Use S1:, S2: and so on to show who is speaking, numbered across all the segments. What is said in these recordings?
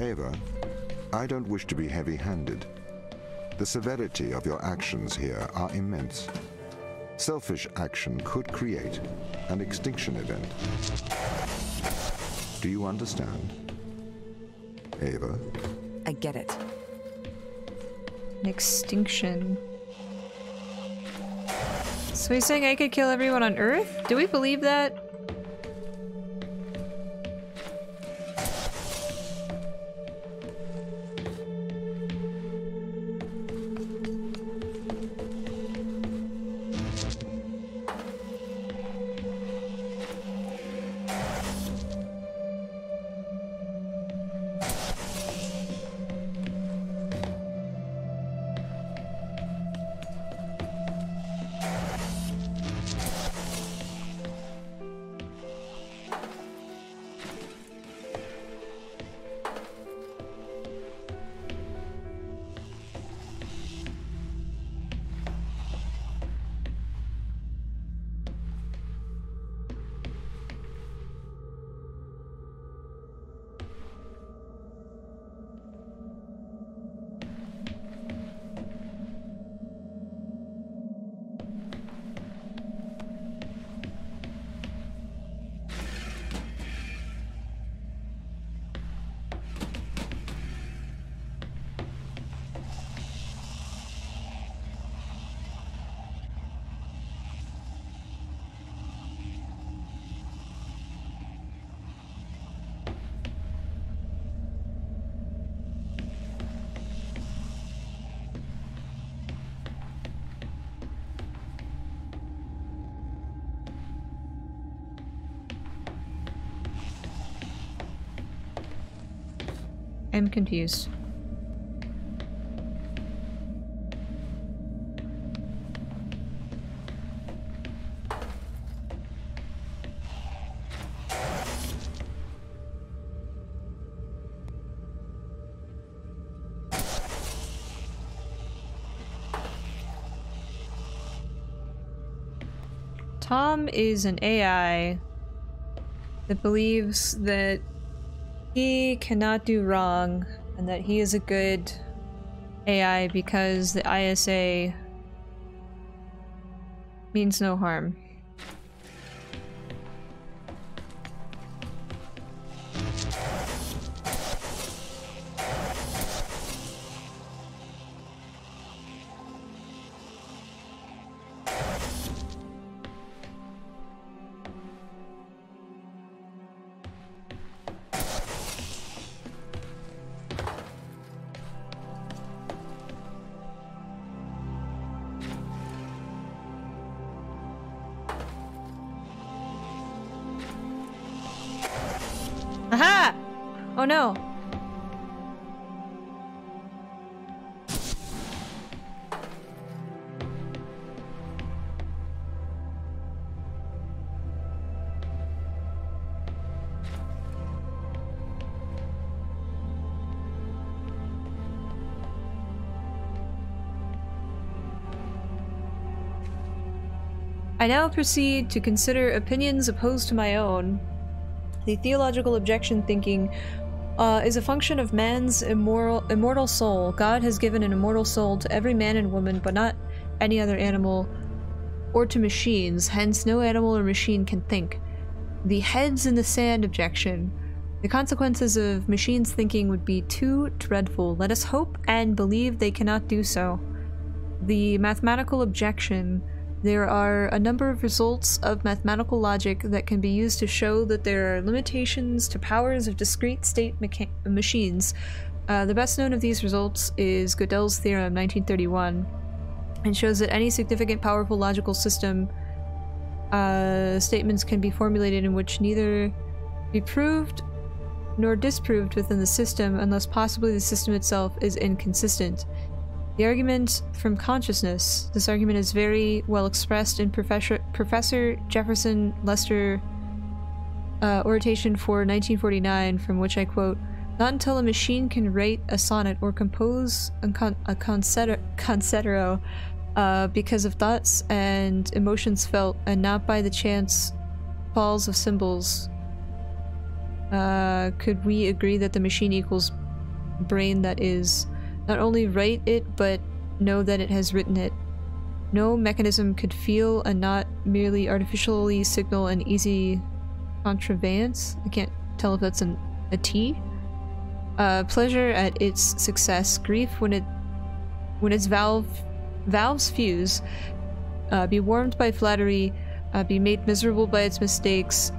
S1: Ava, I don't wish to be heavy-handed. The severity of your actions here are immense. Selfish action could create an extinction event. Do you understand? Ava?
S2: I get it.
S3: An extinction. So he's saying I could kill everyone on Earth? Do we believe that? I'm confused. Tom is an AI that believes that he cannot do wrong and that he is a good AI because the ISA means no harm. Aha! Oh no. I now proceed to consider opinions opposed to my own. The theological objection thinking is a function of man's immortal soul. God has given an immortal soul to every man and woman, but not any other animal or to machines, hence no animal or machine can think. The heads in the sand objection. The consequences of machines thinking would be too dreadful. Let us hope and believe they cannot do so. The mathematical objection. There are a number of results of mathematical logic that can be used to show that there are limitations to powers of discrete state machines. The best known of these results is Gödel's theorem, 1931, and shows that any significant powerful logical system statements can be formulated in which neither be proved nor disproved within the system unless possibly the system itself is inconsistent. The argument from consciousness. This argument is very well expressed in Professor Jefferson Lester oration for 1949, from which I quote, "Not until a machine can write a sonnet or compose a concerto because of thoughts and emotions felt, and not by the chance falls of symbols, could we agree that the machine equals brain that is. Not only write it, but know that it has written it. No mechanism could feel and not merely artificially signal an easy contrivance. I can't tell if that's a T. Pleasure at its success, grief when its valves fuse, be warmed by flattery, be made miserable by its mistakes,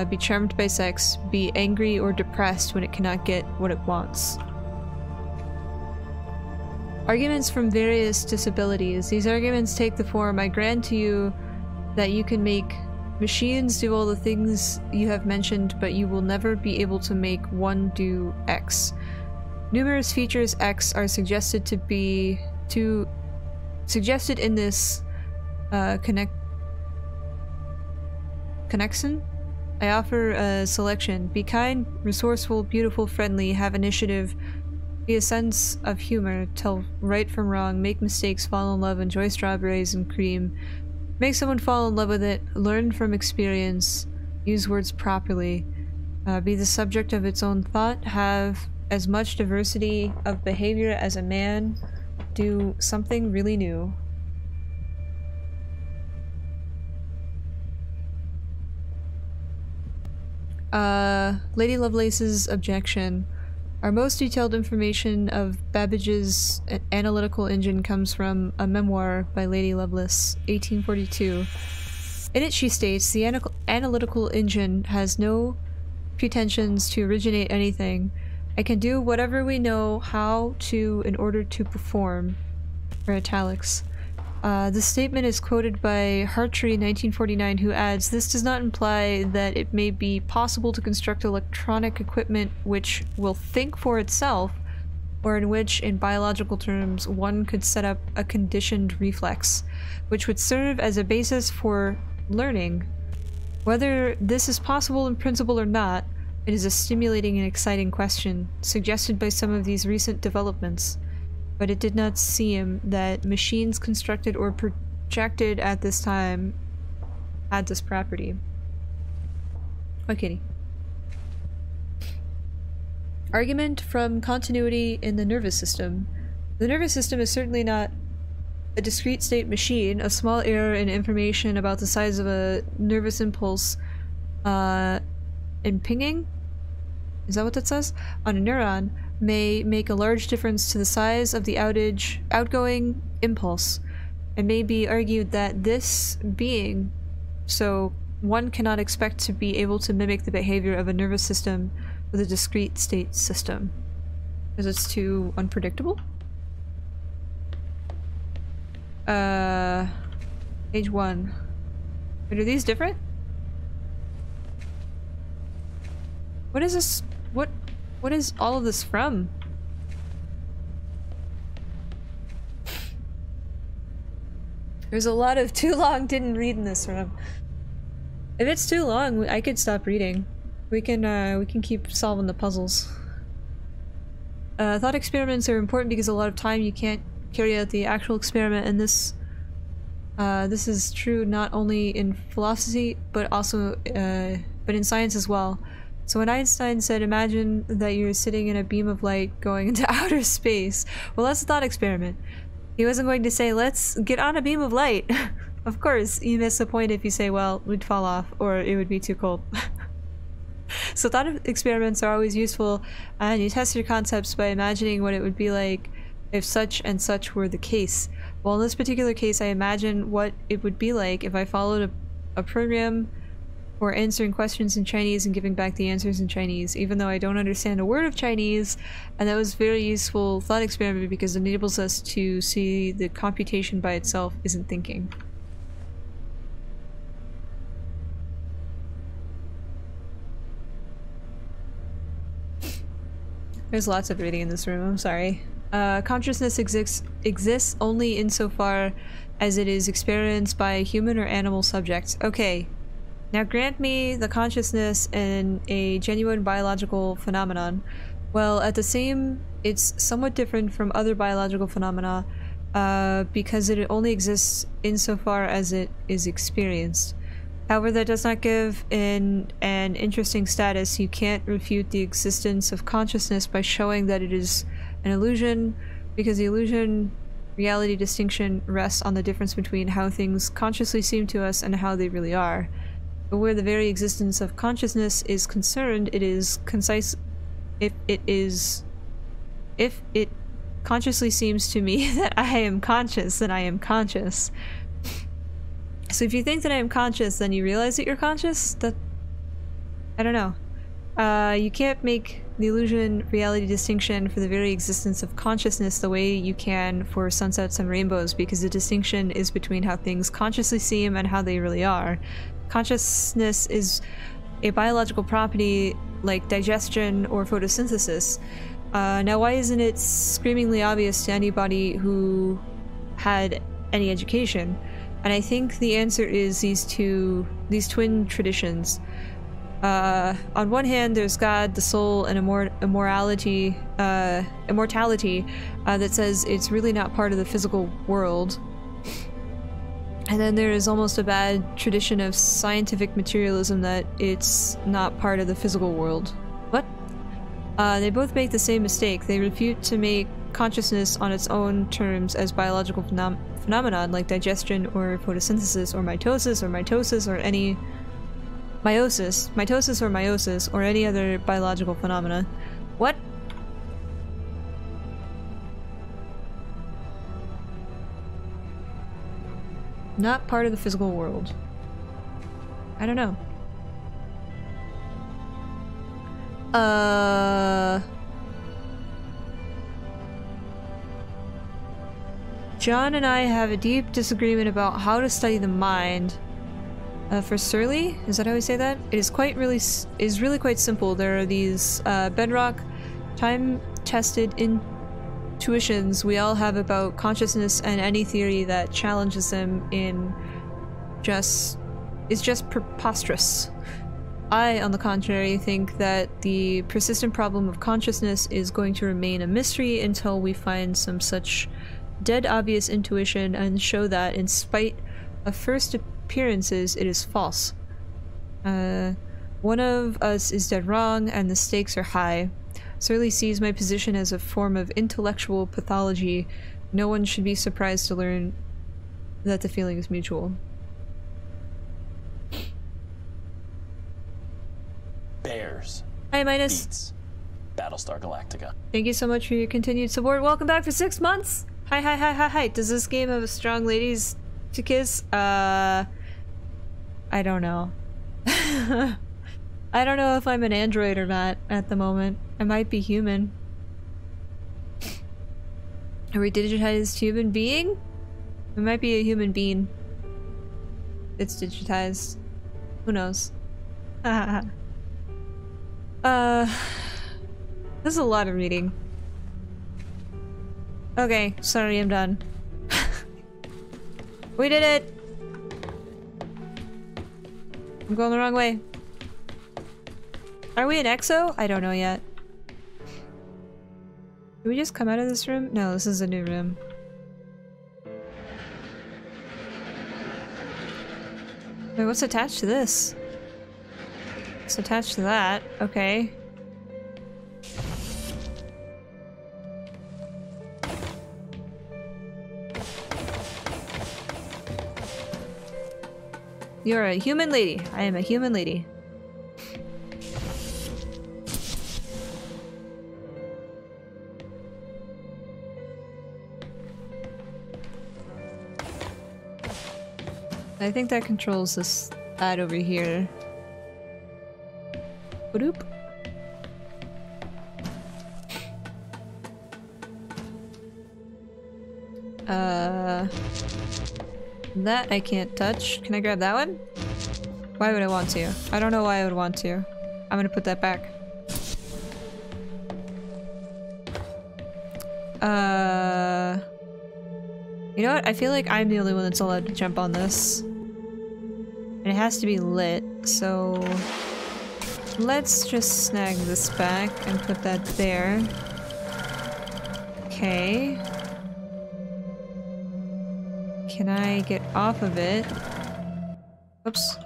S3: be charmed by sex, be angry or depressed when it cannot get what it wants. Arguments from various disabilities. These arguments take the form, I grant to you that you can make machines do all the things you have mentioned, but you will never be able to make one do X. Numerous features X are suggested suggested in this connection. I offer a selection. Be kind, resourceful, beautiful, friendly, have initiative, be a sense of humor, tell right from wrong, make mistakes, fall in love, enjoy strawberries and cream, make someone fall in love with it, learn from experience, use words properly, be the subject of its own thought, have as much diversity of behavior as a man, do something really new. Lady Lovelace's objection. Our most detailed information of Babbage's analytical engine comes from a memoir by Lady Lovelace, 1842. In it she states, the analytical engine has no pretensions to originate anything. I can do whatever we know how to in order to perform. For italics. This statement is quoted by Hartree, 1949, who adds, this does not imply that it may be possible to construct electronic equipment which will think for itself, or in which, in biological terms, one could set up a conditioned reflex, which would serve as a basis for learning. Whether this is possible in principle or not, it is a stimulating and exciting question, suggested by some of these recent developments. But it did not seem that machines constructed or projected at this time had this property. Oh, kitty. Argument from continuity in the nervous system. The nervous system is certainly not a discrete state machine. A small error in information about the size of a nervous impulse in pinging? Is that what that says? On a neuron may make a large difference to the size of the outgoing impulse. It may be argued that this being so, one cannot expect to be able to mimic the behavior of a nervous system with a discrete state system, because it's too unpredictable? Page 1. Wait, are these different? What is this? What is all of this from? There's a lot of too long didn't read in this room. If it's too long, I could stop reading. We can keep solving the puzzles. Thought experiments are important because a lot of time you can't carry out the actual experiment, and this is true not only in philosophy but also but in science as well. So when Einstein said, imagine that you're sitting in a beam of light going into outer space, well, that's a thought experiment. He wasn't going to say, let's get on a beam of light. Of course, you miss the point if you say, well, we'd fall off, or it would be too cold. So thought experiments are always useful, and you test your concepts by imagining what it would be like if such and such were the case. Well, in this particular case, I imagine what it would be like if I followed a program for answering questions in Chinese and giving back the answers in Chinese, even though I don't understand a word of Chinese, and that was a very useful thought experiment because it enables us to see the computation by itself isn't thinking. There's lots of reading in this room, I'm sorry. Consciousness exists only insofar as it is experienced by a human or animal subject. Okay. Now grant me the consciousness in a genuine biological phenomenon. Well, it's somewhat different from other biological phenomena because it only exists insofar as it is experienced. However, that does not give an interesting status. You can't refute the existence of consciousness by showing that it is an illusion, because the illusion reality distinction rests on the difference between how things consciously seem to us and how they really are. But where the very existence of consciousness is concerned, it is concise. If it consciously seems to me that I am conscious, then I am conscious. So if you think that I am conscious, then you realize that you're conscious? That... I don't know. You can't make the illusion reality distinction for the very existence of consciousness the way you can for sunsets and rainbows, because the distinction is between how things consciously seem and how they really are. Consciousness is a biological property like digestion or photosynthesis. Now why isn't it screamingly obvious to anybody who had any education? And I think the answer is these twin traditions. On one hand, there's God, the soul, and immortality that says it's really not part of the physical world. And then there is almost a bad tradition of scientific materialism that it's not part of the physical world. What? They both make the same mistake. They refute to make consciousness on its own terms as biological phenomenon like digestion or photosynthesis or mitosis or any mitosis or any other biological phenomena. What? Not part of the physical world. I don't know. John and I have a deep disagreement about how to study the mind. For Surly, is that how we say that? It is really quite simple. There are these bedrock, time-tested intuitions we all have about consciousness, and any theory that challenges them is just preposterous. I, on the contrary, think that the persistent problem of consciousness is going to remain a mystery until we find some such dead obvious intuition and show that, in spite of first appearances, it is false. One of us is dead wrong, and the stakes are high. Surly sees my position as a form of intellectual pathology. No one should be surprised to learn that the feeling is mutual.
S2: Bears.
S3: Hi, Minus.
S2: Beats. Battlestar Galactica.
S3: Thank you so much for your continued support. Welcome back for 6 months! Hi. Does this game have strong ladies to kiss? I don't know. I don't know if I'm an android or not at the moment. I might be human. Are we digitized human being? We might be a human being. It's digitized. Who knows? This is a lot of reading. Okay, sorry, I'm done. We did it! I'm going the wrong way. Are we an EXO? I don't know yet. Did we just come out of this room? No, this is a new room. Wait, what's attached to this? It's attached to that. Okay. You're a human lady. I am a human lady. I think that controls that over here. Boop. That I can't touch. Can I grab that one? Why would I want to? I don't know why I would want to. I'm gonna put that back. You know what? I feel like I'm the only one that's allowed to jump on this. And it has to be lit, so... Let's just snag this back and put that there. Okay. Can I get off of it? Oops.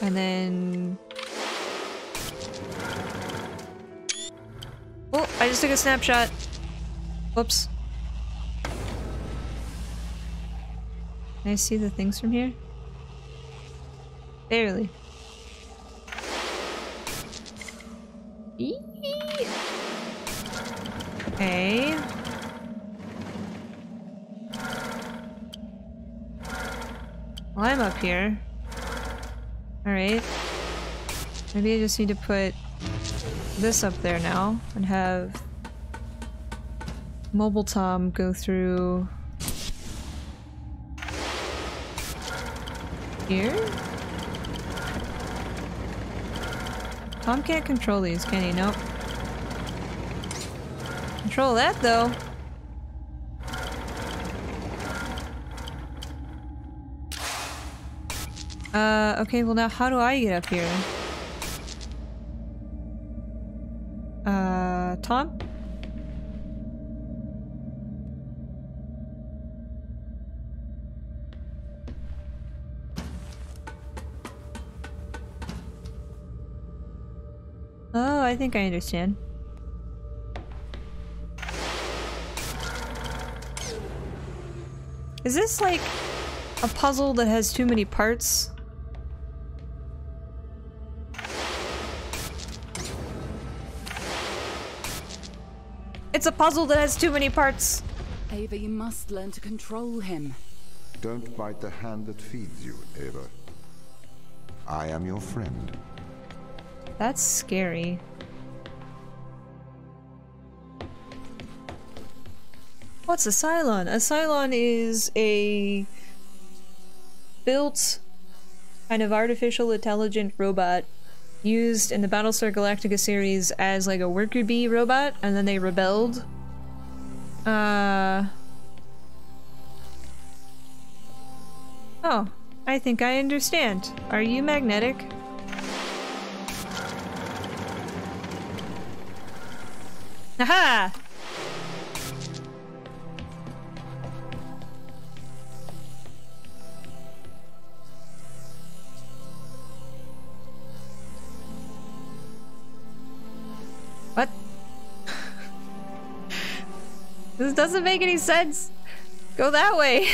S3: And then... Oh, I just took a snapshot. Whoops. Can I see the things from here? Barely. Eee. Okay. Well, I'm up here. Alright. Maybe I just need to put this up there now and have Mobile Tom go through here? Tom can't control these, can he? Nope. Control that though. Okay, well now how do I get up here? Tom? Oh, I think I understand. Is this like a puzzle that has too many parts? It's a puzzle that has too many parts.
S4: Ava, you must learn to control him.
S1: Don't bite the hand that feeds you, Ava. I am your friend.
S3: That's scary. What's a Cylon? A Cylon is a built kind of artificial intelligent robot used in the Battlestar Galactica series as like a worker bee robot, and then they rebelled. Oh, I think I understand. Are you magnetic? Aha! What? This doesn't make any sense. Go that way.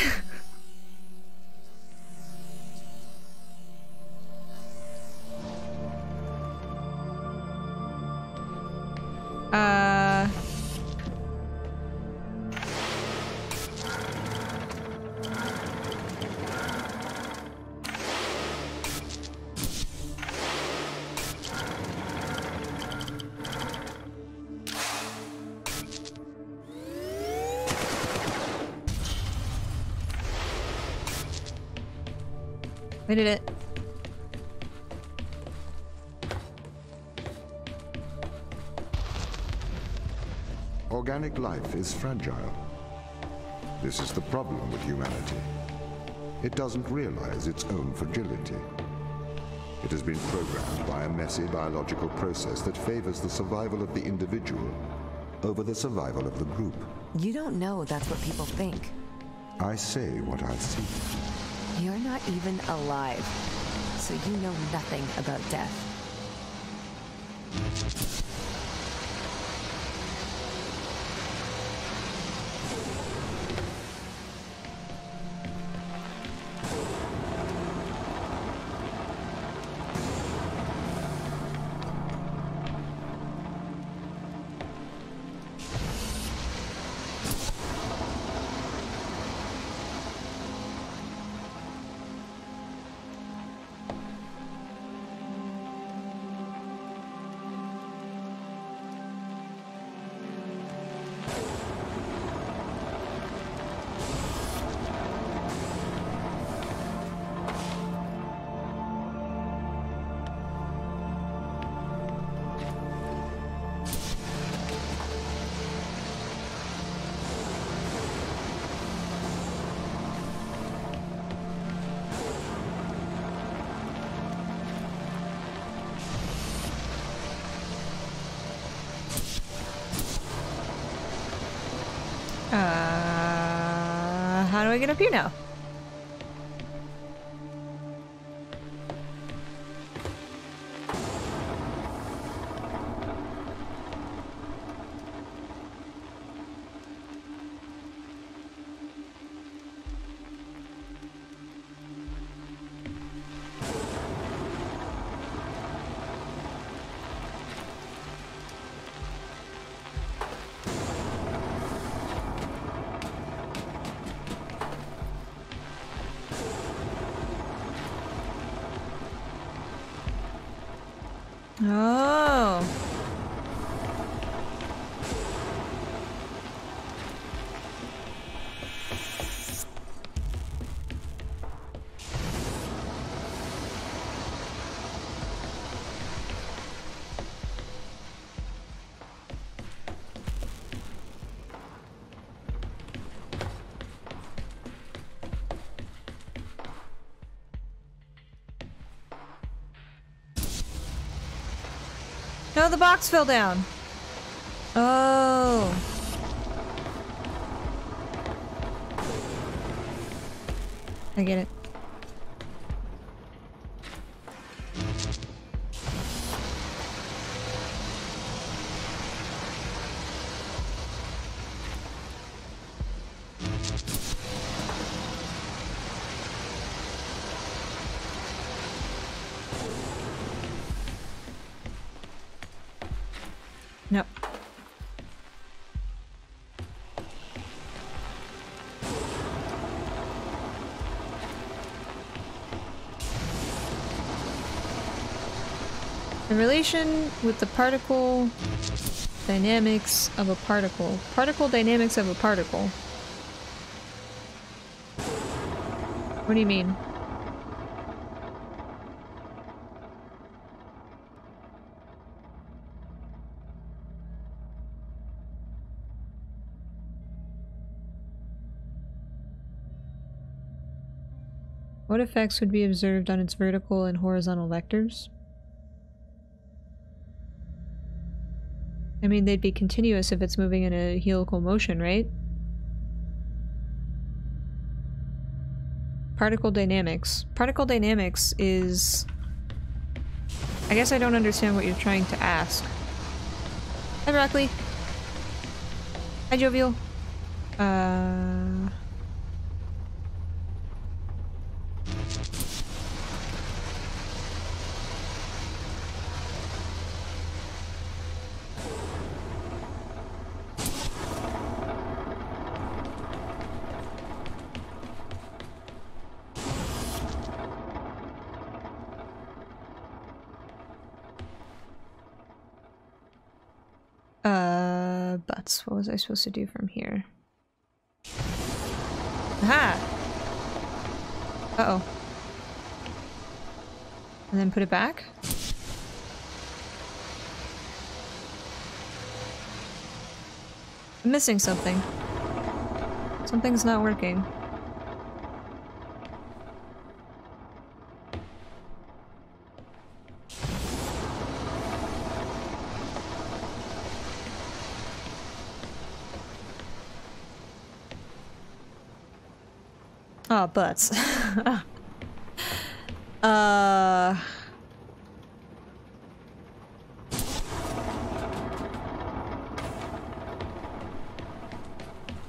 S3: I did it.
S1: Organic life is fragile. This is the problem with humanity. It doesn't realize its own fragility. It has been programmed by a messy biological process that favors the survival of the individual over the survival of the group.
S5: You don't know that's what people think.
S1: I say what I see.
S5: You're not even alive, so you know nothing about death.
S3: How do I get up here now? Oh. No, the box fell down. Oh. I get it. Nope. In relation with the particle dynamics of a particle. Particle dynamics of a particle. What do you mean? What effects would be observed on its vertical and horizontal vectors? I mean, they'd be continuous if it's moving in a helical motion, right? Particle dynamics. Particle dynamics is... I guess I don't understand what you're trying to ask. Hi, Broccoli. Hi, Jovial. Butts. What was I supposed to do from here? Aha! Uh-oh. And then put it back? I'm missing something. Something's not working. Oh, butts.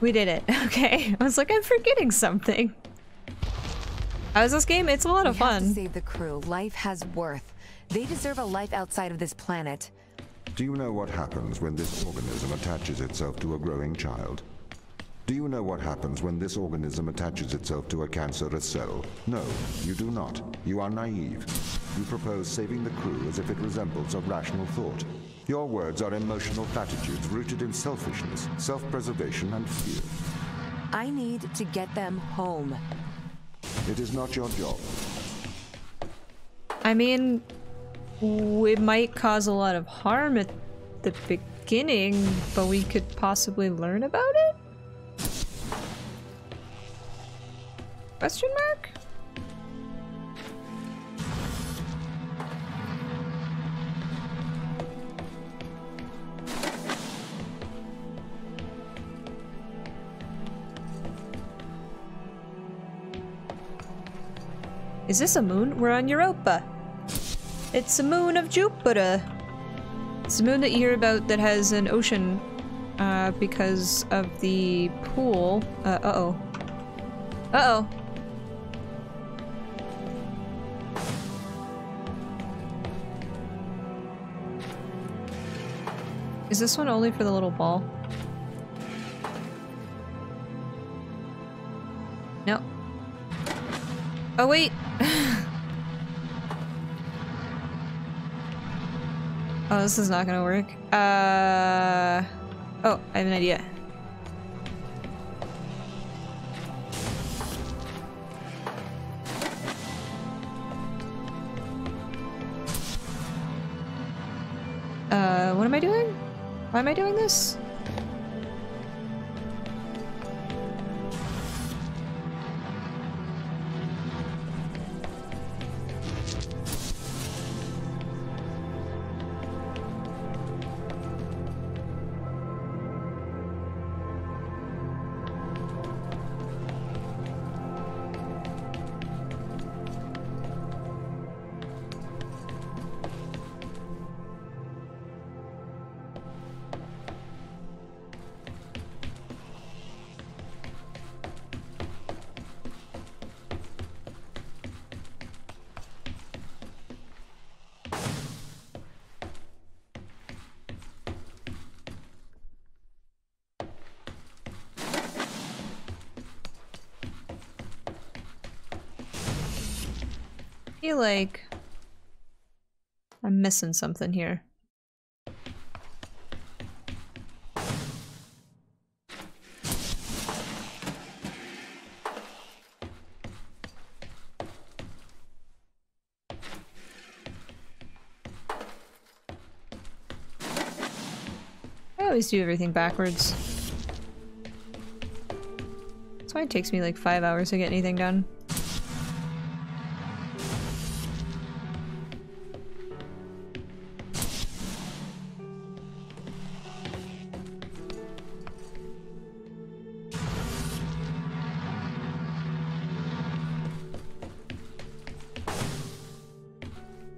S3: We did it. Okay. I was like, I'm forgetting something. How's this game? It's a lot of fun.
S5: We have to save the crew. Life has worth. They deserve a life outside of this planet.
S1: Do you know what happens when this organism attaches itself to a growing child? Do you know what happens when this organism attaches itself to a cancerous cell? No, you do not. You are naive. You propose saving the crew as if it resembles a rational thought. Your words are emotional platitudes rooted in selfishness, self-preservation, and fear.
S5: I need to get them home.
S1: It is not your job.
S3: I mean, it might cause a lot of harm at the beginning, but we could possibly learn about it? Question mark? Is this a moon? We're on Europa. It's a moon of Jupiter. It's a moon that you hear about that has an ocean because of the pool. Uh-oh. Uh-oh. Is this one only for the little ball? No. Oh, wait! Oh, this is not gonna work. Oh, I have an idea. What am I doing? Why am I doing this? I feel like I'm missing something here. I always do everything backwards. That's why it takes me like 5 hours to get anything done.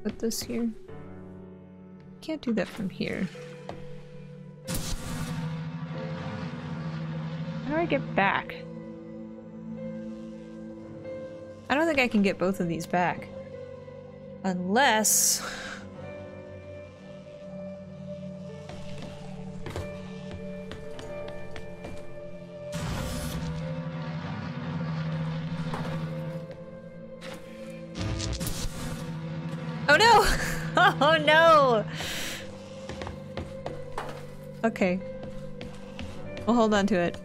S3: Put this here. Can't do that from here. How do I get back? I don't think I can get both of these back. Unless... Oh no! Oh no! Okay. We'll hold on to it.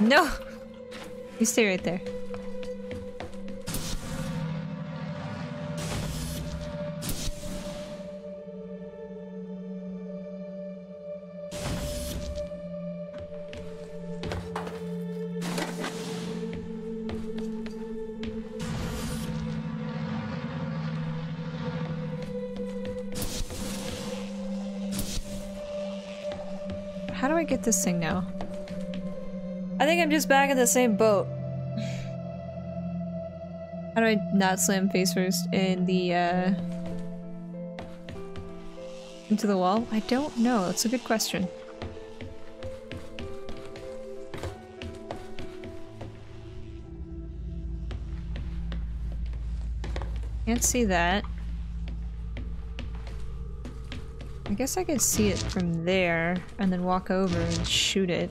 S3: No! You stay right there. How do I get this thing now? I think I'm just back in the same boat. How do I not slam face first in the, into the wall? I don't know. That's a good question. Can't see that. I guess I could see it from there and then walk over and shoot it.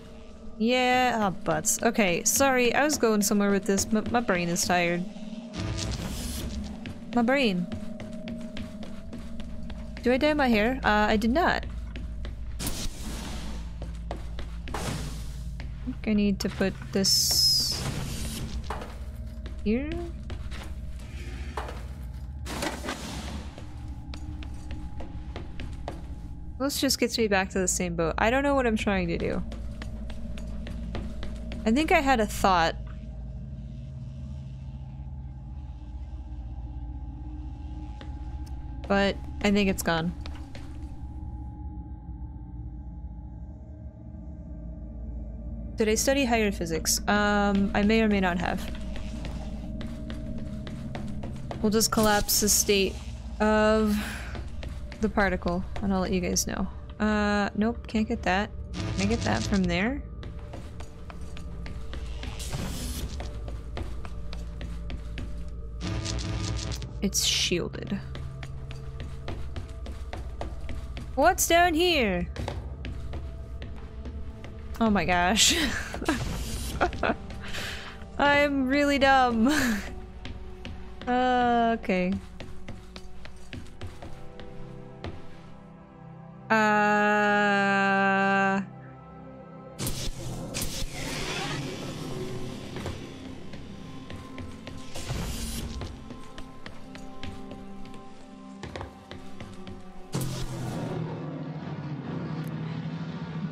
S3: Yeah, oh, butts. Okay, sorry, I was going somewhere with this. My brain is tired. My brain. Do I dye my hair? I did not. I think I need to put this here. This just gets me back to the same boat. I don't know what I'm trying to do. I think I had a thought. But I think it's gone. Did I study higher physics? I may or may not have. We'll just collapse the state of the particle, and I'll let you guys know. Nope, can't get that. Can I get that from there? It's shielded. What's down here? Oh my gosh. I'm really dumb. Okay.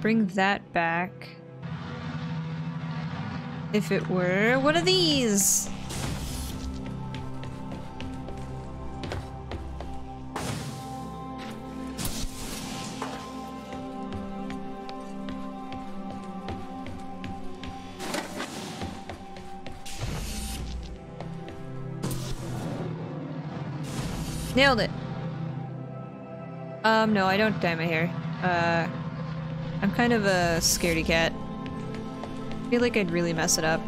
S3: Bring that back. If it were one of these! Nailed it! No, I don't dye my hair. I'm kind of a scaredy cat. I feel like I'd really mess it up.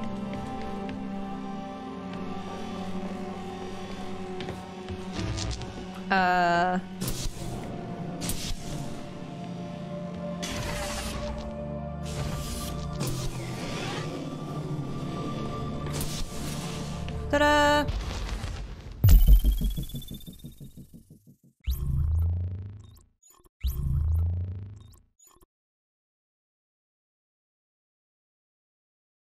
S3: Ta-da!